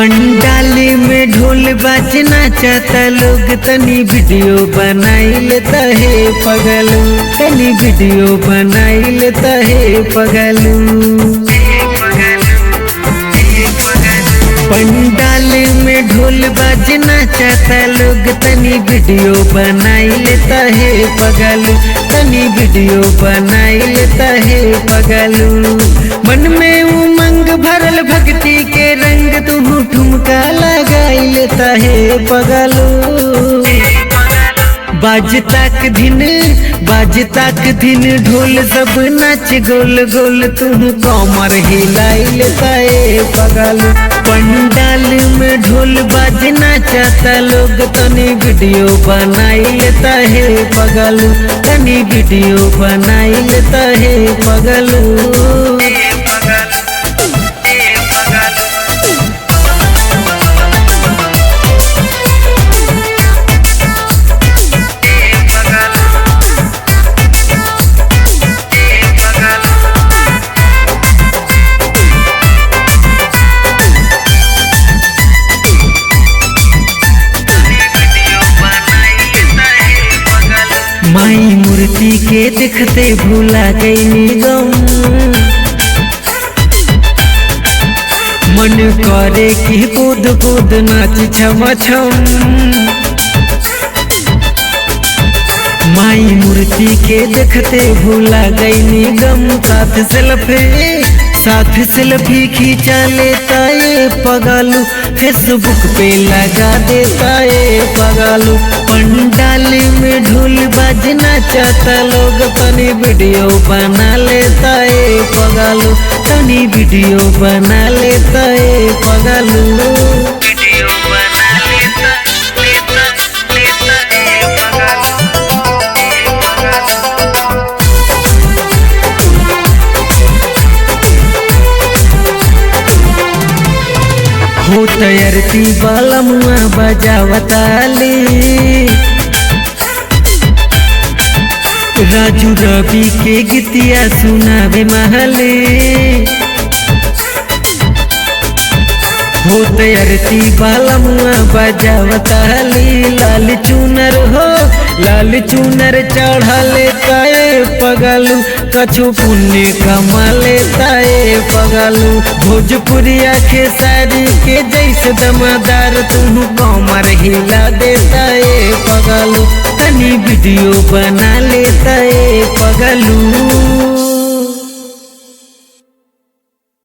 पंडाली में ढोल बाजना चाहता लोग, तनी वीडियो बनाई लेता है पगलू, तनी वीडियो बनाई लेता है पगलू। पंडाल में ढोल बाजना चाहता लोग, तनी वीडियो बनाई लेता है पगलू, तनी वीडियो बनाई लेता है पगलू। मन में उमंग भरल भक्ति के रंग, तू ठुमका लगाई लेता है पगलू। बाजता के दिन ढोल सब नाच गोल गोल, तुम कमर हिलाई लेता है पगलू। पंडाल में ढोल बाजना चाहता लोग, तनी वीडियो बनाई लेता है पगलू, तनी वीडियो बनाई लेता है पगलू। माई मूर्ति के देखते भूला गई निगम, मन करे कि कूद कूद नाच छम छम। माई मूर्ति के देखते भूला गई निगम, साथ सेल्फी खींचा लेता है पगलू, फेसबुक पे लगा देता है पगलू। पंडाल में ढोल बाजना चाहता लोग, तनी वीडियो बना लेता है पगलू, तनी वीडियो बना लेता है पगलू। हो तैयारती बाला मुआ बजावताली, राजू रवि के गीतिया सुनावे महले। हो तैयारती बाला मुआ बजावताली, लाल चूनर चढ़ा लेता है पगलू, कछु पुण्य कमा लेता है पगलू। भोजपुरिया के साड़ी के जैसे दमदार, तुम कमर हिला देता है पगलू, तनी वीडियो बना लेता है पगलू।